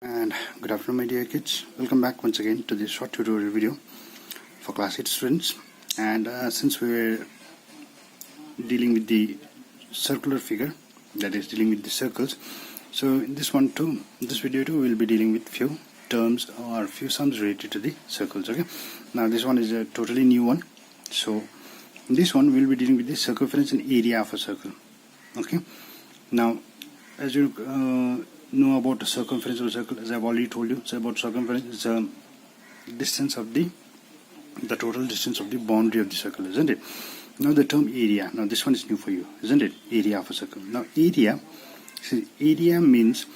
And good afternoon, my dear kids. Welcome back once again to this short tutorial video for class 8 students. And since we were dealing with the circular figure, that is dealing with the circles, so in this video too, we'll be dealing with few terms or few sums related to the circles. Okay, now this one is a totally new one. So in this one we'll be dealing with the circumference and area of a circle. Okay, now as you know about the circumference of a circle, as I've already told you, so about circumference is the distance of the total distance of the boundary of the circle, isn't it? Now the term area, now this one is new for you, isn't it? Area of a circle. Now area, see, area means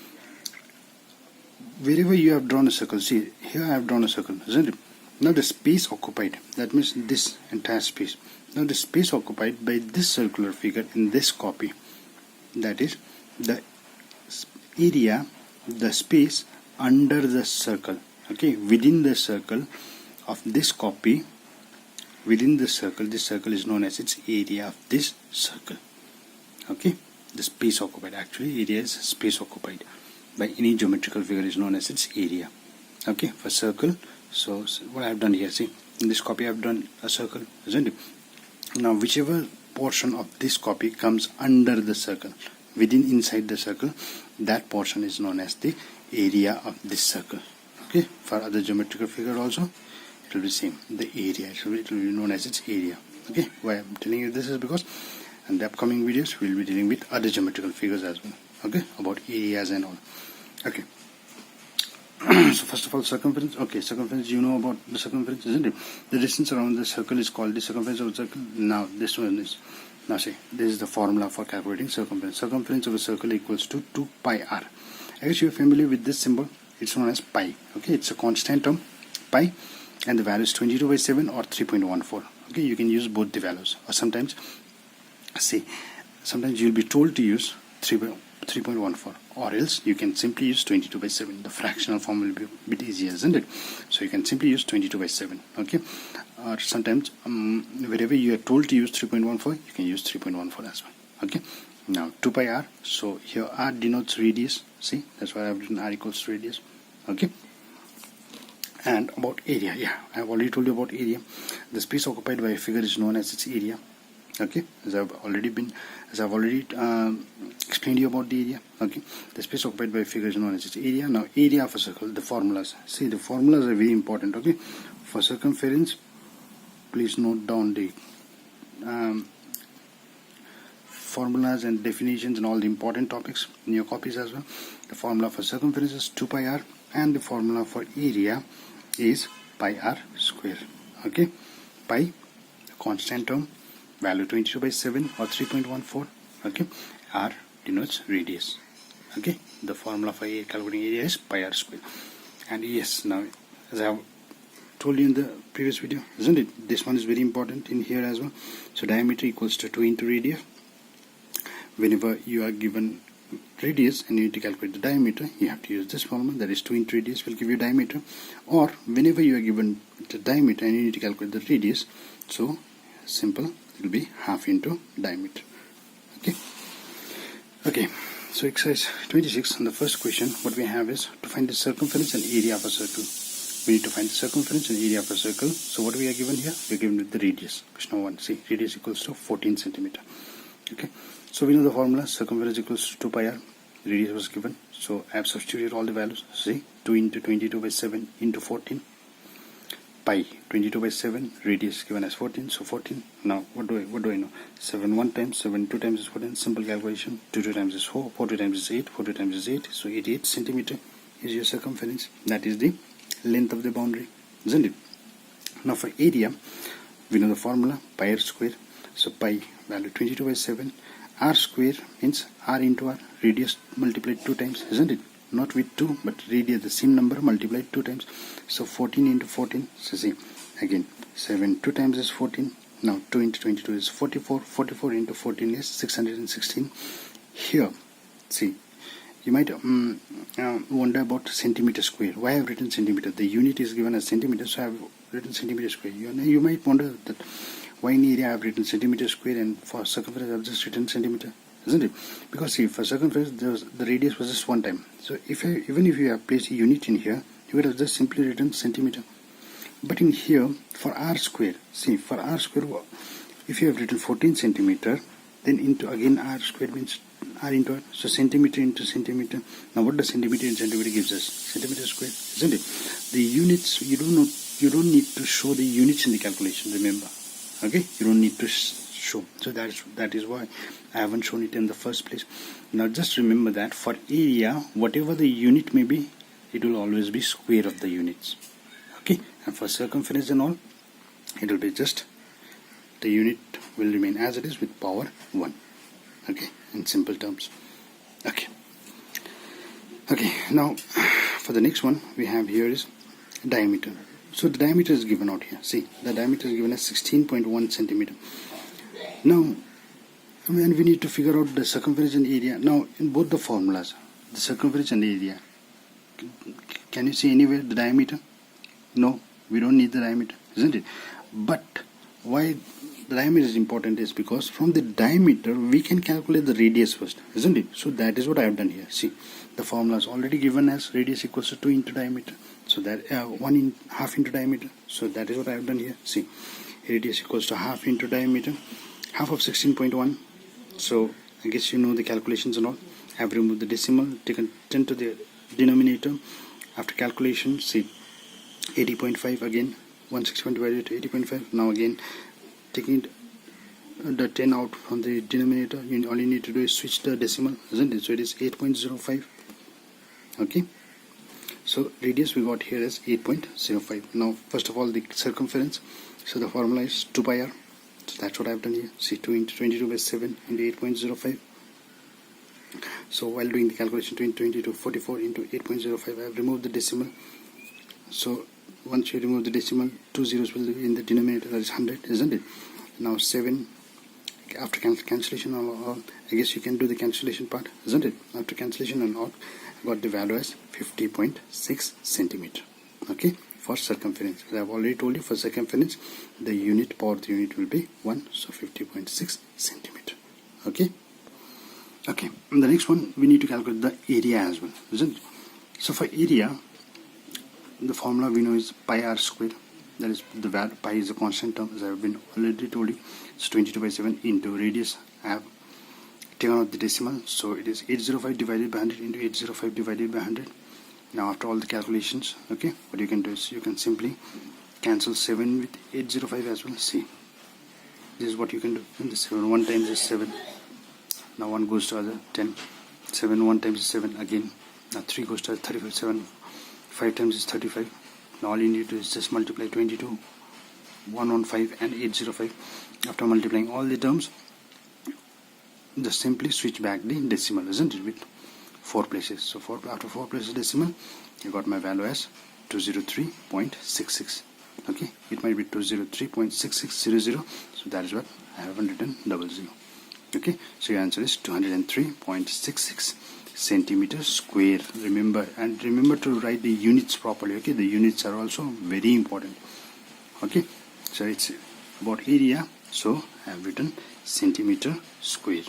wherever you have drawn a circle. See, here I have drawn a circle, isn't it? Now the space occupied, that means this entire space. Now the space occupied by this circular figure in this copy, that is the area, the space under the circle. Okay, within the circle of this copy, within the circle, this circle is known as its area of this circle. Okay, the space occupied, actually area is space occupied by any geometrical figure is known as its area. Okay, for circle, so what I have done here, see, in this copy I have done a circle, isn't it? Now whichever portion of this copy comes under the circle, inside the circle, that portion is known as the area of this circle. Okay, for other geometrical figure also it will be same, the area, it will be known as its area. Okay, why I'm telling you this is because in the upcoming videos we will be dealing with other geometrical figures as well. Okay, about areas and all. Okay, so first of all, circumference. Okay, circumference, you know about the circumference, isn't it? The distance around the circle is called the circumference of a circle. Now this one is, now see, this is the formula for calculating circumference. Circumference of a circle equals to 2 pi r. I guess you are familiar with this symbol. It's known as pi. Okay, it's a constant term, pi, and the value is 22/7 or 3.14. Okay, you can use both the values, or sometimes, see, sometimes you'll be told to use 3.14, or else you can simply use 22/7. The fractional form will be a bit easier, isn't it? So you can simply use 22/7. Okay, or sometimes wherever you are told to use 3.14, you can use 3.14 as well. Okay, now 2 pi r, so here r denotes radius. See, that's why I've written r equals to radius. Okay, and about area, yeah, I've already told you about area. The space occupied by a figure is known as its area. Okay, as I've already explained you about the area. Okay, the space occupied by a figure is known as its area. Now area of a circle, the formulas. See, the formulas are very important. Okay, for circumference, please note down the formulas and definitions and all the important topics in your copies as well. The formula for circumference is 2 pi r, and the formula for area is pi r square. Okay, pi, the constant term, value 22/7 or 3.14. Okay, r denotes radius. Okay, the formula for calculating area is pi r square. And yes, now as I have told you in the previous video, isn't it, this one is very important in here as well. So diameter equals to 2 into radius. Whenever you are given radius and you need to calculate the diameter, you have to use this formula, that is 2 into radius will give you diameter. Or whenever you are given the diameter and you need to calculate the radius, so simple, it will be half into diameter. Okay, so exercise 26, and the first question what we have is to find the circumference and area of a circle. We need to find the circumference and area of a circle. So what we are given here, we are given with the radius. Question number 1, see, radius equals to 14 centimeter. Okay, so we know the formula, circumference equals to 2 pi r, radius was given, so I have substituted all the values. See, 2 into 22/7 into 14, pi, 22/7, radius given as 14, so 14. Now what do I know? 7 1 times, 7 2 times is 14, simple calculation. 2 2 times is 4, 4 2 times is 8, 4 2 times is 8, so 88 centimeter is your circumference. That is the length of the boundary, isn't it? Now for area, we know the formula, pi r square. So pi, value 22/7, r square means r into r, radius multiplied 2 times, isn't it? Not with 2, but radius, the same number multiplied 2 times. So 14 into 14, so see, again, 7 2 times is 14. Now 2 into 22 is 44, 44 into 14 is 616. Here, see, you might wonder about centimeter square. Why I have written centimeter? The unit is given as centimeter, so I have written centimeter square. You might wonder that why in area I have written centimeter square and for circumference I have just written centimeter. isn't it? Because see, for circumference the radius was just one time. So even if you have placed a unit in here, you would have just simply written centimeter. But in here, for r square, see, for r square, if you have written 14 centimeter, then into again r square means r into r, so centimeter into centimeter. Now what does centimeter in centimeter gives us? Centimeter square, isn't it? The units, you don't need to show the units in the calculation, remember. Okay, you don't need to show. So that is why I haven't shown it in the first place. Now just remember that for area, whatever the unit may be, it will always be square of the units. Okay, and for circumference and all, it will be just the unit will remain as it is with power 1. Okay, in simple terms. Okay, now for the next one we have here is diameter. So the diameter is given out here. See, the diameter is given as 16.1 centimeter. Now when we need to figure out the circumference and area, now in both the formulas, the circumference and area, can you see anywhere the diameter? No, we don't need the diameter, isn't it? But why the diameter is important is because from the diameter we can calculate the radius first, isn't it? So that is what I have done here. See, the formula is already given as radius equals to 2 into diameter. So that half into diameter. So that is what I have done here. See, radius equals to half into diameter, half of 16.1. So I guess you know the calculations and all. I have removed the decimal, taken 10 to the denominator. After calculation, see, 80.5 again, 161 divided to 80.5. Now again, taking the 10 out from the denominator, all you need to do is switch the decimal, isn't it? So it is 8.05. Okay, so radius we got here is 8.05. Now first of all the circumference, so the formula is 2 pi r. So that's what I've done here. See, 2 into 22 by 7 into 8.05. So while doing the calculation, 22 44 into 8.05, I have removed the decimal. So once you remove the decimal, 2 zeros will be in the denominator, that is 100, isn't it? Now 7, after cancellation and all, I guess you can do the cancellation part, isn't it? After cancellation and all, I got the value as 50.6 centimeter. Okay, for circumference, as I have already told you, for circumference the unit, power of the unit will be 1, so 50.6 centimeter. Okay, and the next one we need to calculate the area as well, isn't it? So for area, the formula we know is pi r square. That is, the value pi is a constant term, as I have been already told you. It's 22 by 7 into radius. I have taken out the decimal, so it is 805 divided by 100 into 805 divided by 100. Now after all the calculations, okay, what you can do is you can simply cancel 7 with 805 as well. See, this is what you can do. And the 7 1 times is 7. Now 1 goes to other 10. 7 1 times is 7 again. Now 3 goes to 35. 7 5 times is 35. Now all you need to do is just multiply 22, 115 and 805. After multiplying all the terms, just simply switch back the decimal, isn't it, with 4 places. So after 4 places decimal, I got my value as 203.66. Okay, it might be 203.6600, so that is what I haven't written 00. Okay, so your answer is 203.66 centimeter square. Remember to write the units properly. Okay, the units are also very important. Okay, so it's about area, so I have written centimeter square.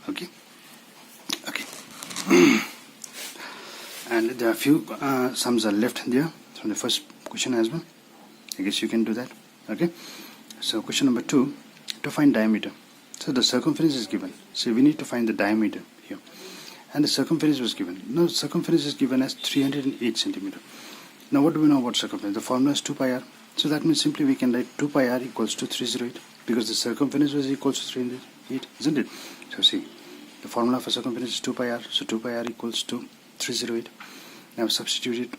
Okay, and there are a few sums are left there from the first question as well. I guess you can do that. Okay, so question number 2, to find diameter. So the circumference is given, so we need to find the diameter here, and the circumference was given. Now circumference is given as 308 centimeter. Now what do we know about circumference? The formula is 2 pi r. So that means simply we can write 2 pi r equals to 308, because the circumference was equals to 308, isn't it? So see, the formula for circumference is 2 pi r, so 2 pi r equals to 308. Now substitute it.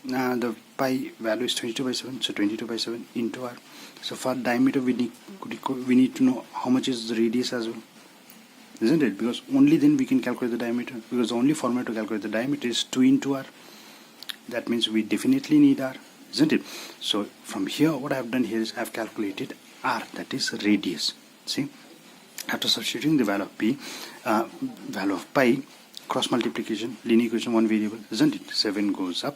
The pi value is 22 by 7, so 22 by 7 into r. So for diameter we need to know how much is the radius as well, isn't it? Because only then we can calculate the diameter, because the only formula to calculate the diameter is 2 into r. That means we definitely need r, isn't it? So from here what I have done here is I have calculated r, that is radius. See, after substituting the value of value of pi, cross multiplication, linear equation, one variable, isn't it? 7 goes up,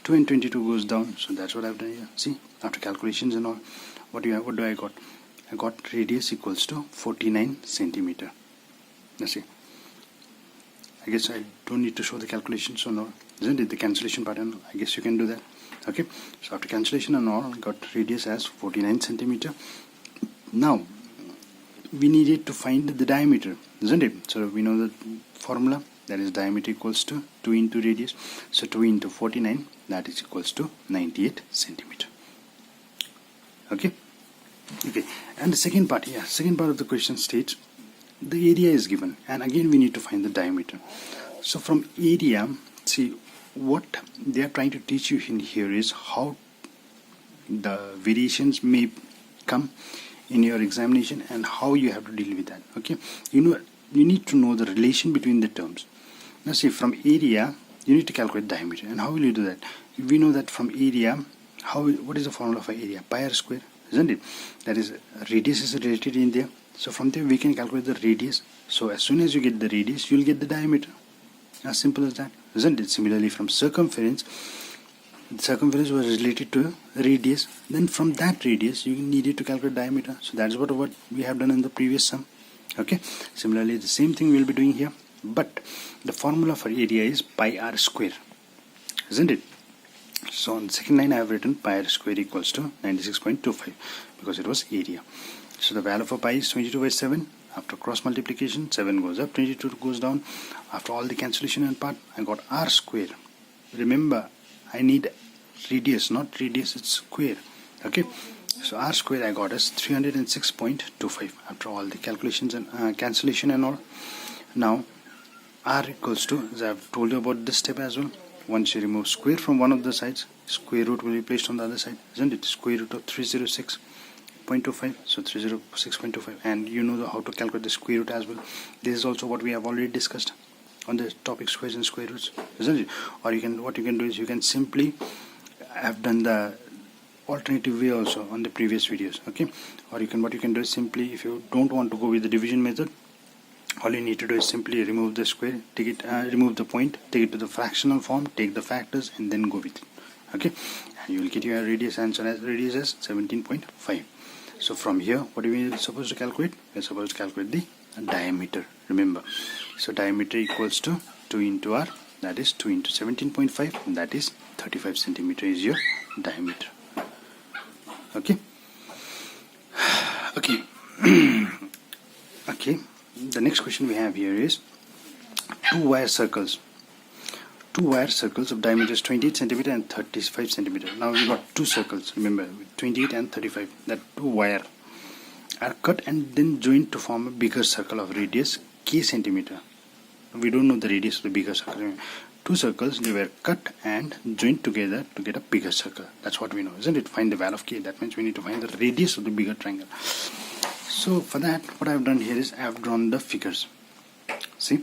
2 and 22 goes down. So that's what I've done here. See, after calculations and all, what do I got? I got radius equals to 49 centimeter. Let's see. I guess I don't need to show the calculation, so no, isn't it? The cancellation pattern, I guess you can do that. Okay, so after cancellation and all, I got radius as 49 centimeter. Now we needed to find the diameter, isn't it? So we know the formula, that is diameter equals to 2 into radius. So 2 into 49, that is equals to 98 centimeter. Okay. And the second part here, second part of the question states the area is given, and again we need to find the diameter. So from area, see what they are trying to teach you in here is how the variations may come in your examination and how you have to deal with that. Okay, you need to know the relation between the terms. Now see, from area you need to calculate diameter, and how will you do that? We know that from area, what is the formula for area? Pi r square, isn't it? That is, radius is related in there. So from there we can calculate the radius. So as soon as you get the radius, you will get the diameter. As simple as that, isn't it? Similarly, from circumference, the circumference was related to radius. Then from that radius, you needed to calculate diameter. So that's what we have done in the previous sum. Okay. Similarly, the same thing we'll be doing here. But the formula for area is pi r square, isn't it? So on the second line I have written pi r square equals to 96.25 because it was area. So the value for pi is 22 by 7. After cross multiplication, 7 goes up, 22 goes down. After all the cancellation and part, I got r square. Remember, I need radius, not radius, it's square. Okay, so r square I got as 306.25 after all the calculations and cancellation and all. Now r equals to, as I have told you about this step as well, once you remove square from one of the sides, square root will be placed on the other side, isn't it? Square root of 306.25, so 306.25, and you know how to calculate the square root as well. This is also what we have already discussed on the topic squares and square roots, isn't it? Or what you can do is you can simply have done the alternative way also on the previous videos. Okay, or what you can do is simply, if you don't want to go with the division method, all you need to do is simply remove the square, remove the point, take it to the fractional form, take the factors, and then go with it. Okay, and you will get your radius answer as radius as 17.5. So from here, what are we supposed to calculate? We are supposed to calculate the diameter. Remember, so diameter equals to 2 into r, that is 2 into 17.5, that is 35 centimeter is your diameter. Okay. Okay. Okay. The next question we have here is two wire circles of diameters 28 centimeter and 35 centimeter. Now we got two circles, remember, 28 and 35, that two wire are cut and then joined to form a bigger circle of radius k centimeter. We don't know the radius of the bigger circle. Two circles, they were cut and joined together to get a bigger circle. That's what we know, isn't it? Find the value of k. That means we need to find the radius of the bigger triangle. So for that, what I have done here is I have drawn the figures. See,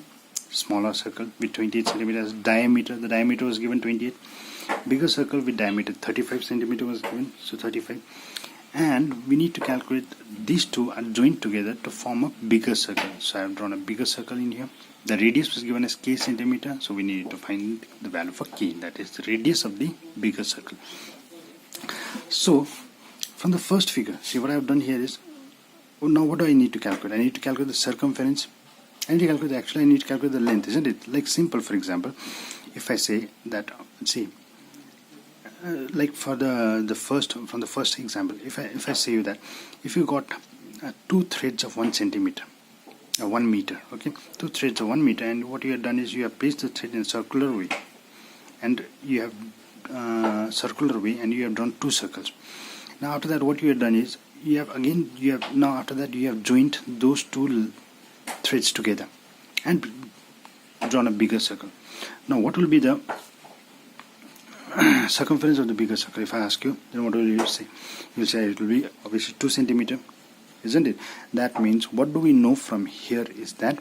smaller circle with 28 centimeters diameter. The diameter was given 28. Bigger circle with diameter 35 centimeter was given, so 35. And we need to calculate these two are joined together to form a bigger circle. So I have drawn a bigger circle in here. The radius was given as k centimeter, so we need to find the value for k. That is the radius of the bigger circle. So from the first figure, see what I have done here is, now what do I need to calculate? I need to calculate the circumference. I need to calculate the length, isn't it? Like simple, for example, if I say that, see, like for the first example, if I say you that if you got two threads of 1 centimeter, 1 meter, okay, two threads of 1 meter, and what you have done is you have placed the thread in a circular way, and you have circular way, and you have drawn two circles. Now after that, what you have done is you have joined those two threads together and drawn a bigger circle. Now what will be the circumference of the bigger circle? If I ask you, then what will you say? You will say it will be obviously 2 centimeter, isn't it? That means what do we know from here is that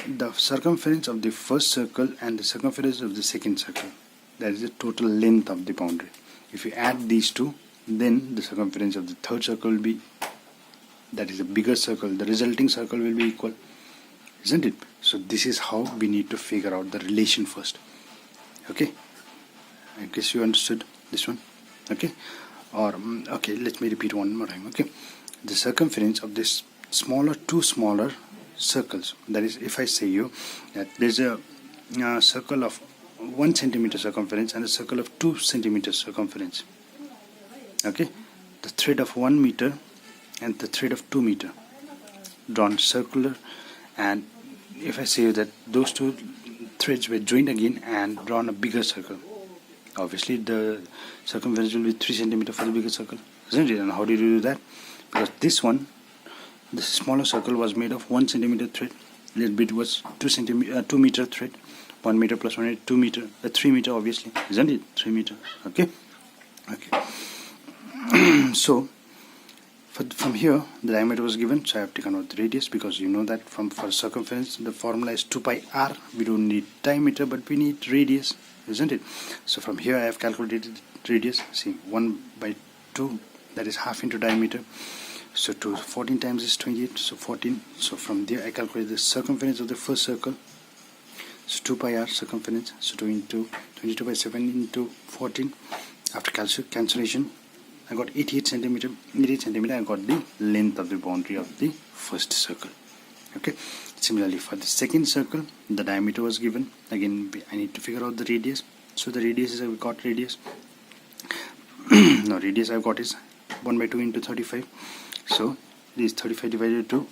the circumference of the first circle and the circumference of the second circle, that is the total length of the boundary. If you add these two, then the circumference of the third circle will be, that is a bigger circle, the resulting circle will be equal, isn't it? So this is how we need to figure out the relation first. Okay, I guess you understood this one. Okay, or okay, let me repeat one more time. Okay, the circumference of this two smaller circles. That is, if I say you that there's a circle of 1 centimeter circumference and a circle of 2 centimeters circumference. Okay, the thread of 1 meter and the thread of 2 meter drawn circular, and if I say that those two threads were joined again and drawn a bigger circle, obviously the circumference will be 3 centimeter for the bigger circle, isn't it? And how did you do that? Because this smaller circle was made of 1 centimeter thread, little bit was 2 meter thread, 1 meter plus 1 meter, 2 meter, 3 meter obviously, isn't it? 3 meter. Okay. So from here the diameter was given, so I have taken out the radius, because you know that for circumference the formula is 2 pi r. We don't need diameter but we need radius, isn't it? So from here I have calculated radius. See, 1 by 2, that is half into diameter, so 14 times is 28, so 14. So from there I calculate the circumference of the first circle, so 2 pi r circumference, so 2 into 22 by 7 into 14. After cancellation I got 88 centimeter. I got the length of the boundary of the first circle. Okay. Similarly for the second circle, the diameter was given. Again I need to figure out the radius. So the radius is, we got radius. Now radius I've got is 1 by 2 into 35. So this 35 divided 2.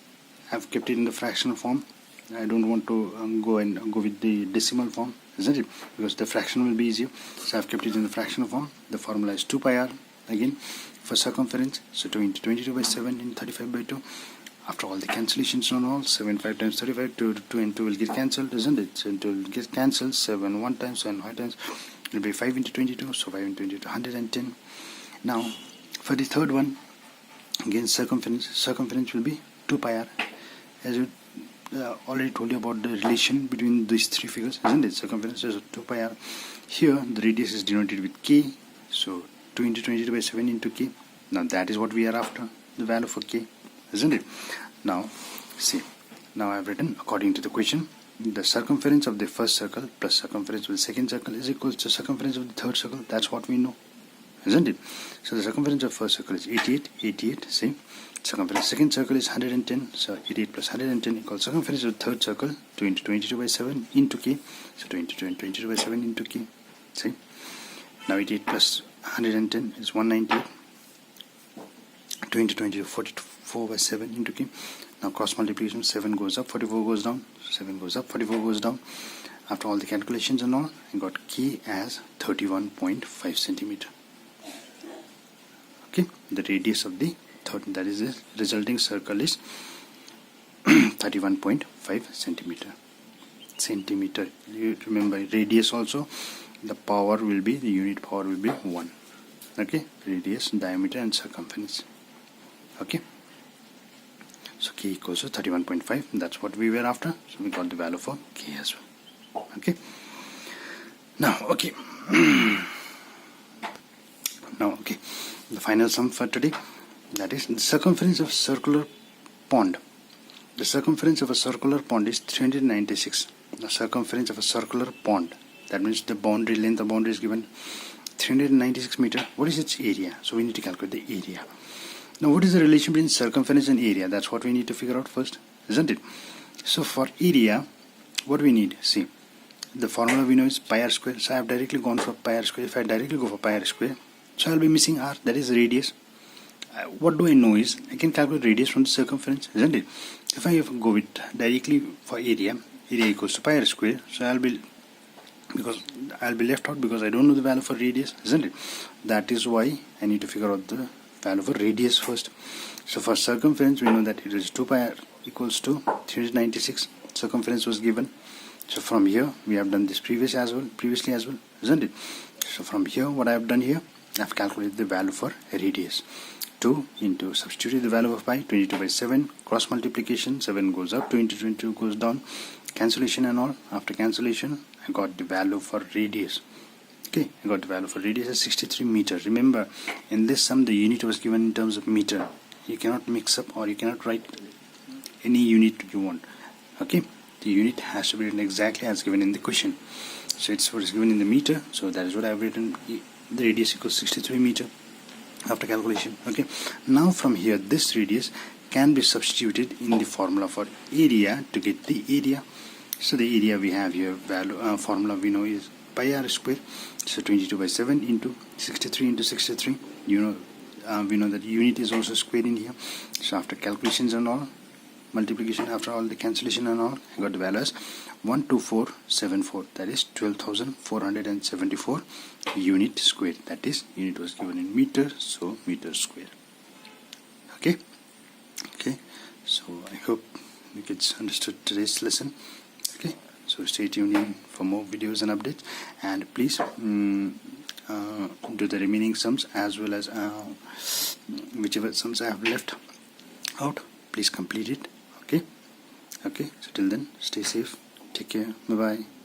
I've kept it in the fractional form. I don't want to go with the decimal form, isn't it? Because the fraction will be easier. So I've kept it in the fractional form. The formula is 2 pi r. Again for circumference, so 2 into 22 by 7 in 35 by 2. After all the cancellations and all, 7 5 times 35, 2 and 2 will get cancelled, isn't it? So 2 will get cancelled, 7 1 times, 7 5 times, it will be 5 into 22, so 5 into 22, 110. Now for the third one, again circumference will be 2 pi r. As you already told you about the relation between these three figures, isn't it? Circumference is 2 pi r. Here the radius is denoted with k, so 2 into 22 by 7 into k. Now that is what we are after, the value for k, isn't it? Now see, now I have written according to the question, the circumference of the first circle plus circumference of the second circle is equal to circumference of the third circle. That's what we know, isn't it? So the circumference of first circle is 88. See, circumference of second circle is 110, so 88 plus 110 equals circumference of the third circle, 2 into 22 by 7 into k, so 2 into 22 by 7 into k. See, now 88 plus 110 is 198, 2 into 20 44 by 7 into k. Now cross multiplication, 7 goes up, 44 goes down, 7 goes up, 44 goes down. After all the calculations and all, I got k as 31.5 centimeter. Okay, the radius of the third, that is the resulting circle, is 31.5 centimeter. You remember radius also, the power will be, the unit power will be 1. Okay, radius, diameter and circumference. Okay, so k equals to 31.5. That's what we were after, so we got the value for k as well. Okay, now the final sum for today, that is the circumference of circular pond. The circumference of a circular pond is 396. The circumference of a circular pond, that means the boundary length of boundary is given 396 meter. What is its area? So we need to calculate the area. Now what is the relation between circumference and area? That's what we need to figure out first, isn't it? So for area, what we need, see, the formula we know is pi r square. So I have directly gone for pi r square. If I directly go for pi r square, so I will be missing r, that is radius. What do I know is, I can calculate radius from the circumference, isn't it? If I go with directly for area equals to pi r square, so I'll be left out because I don't know the value for radius, isn't it? That is why I need to figure out the value for radius first. So for circumference, we know that it is 2 pi r equals to 396. Circumference was given. So from here, we have done this previously as well, isn't it? So from here, what I have done here, I have calculated the value for radius. 2 into, substitute the value of pi, 22 by 7, cross multiplication, 7 goes up, 2 into 22 goes down, cancellation and all. After cancellation, I got the value for radius. Okay, I got the value for radius as 63 meter. Remember, in this sum, the unit was given in terms of meter. You cannot mix up, or you cannot write any unit you want. Okay, the unit has to be written exactly as given in the question. So it's what is given in the meter, so that is what I have written. The radius equals 63 meter after calculation. Okay, now from here, this radius can be substituted in the formula for area to get the area. So the area we have here, value formula we know is pi r square. So 22/7 into 63 into 63. We know that unit is also square in here. So after calculations and all, multiplication, after all the cancellation and all, I got the value as 12474. That is 12,474 unit square. That is, unit was given in meter, so meter square. Okay. So I hope you kids understood today's lesson. Okay. So stay tuned in for more videos and updates, and please do the remaining sums as well as whichever sums I have left out. Please complete it. Okay. So till then, stay safe. Take care. Bye bye.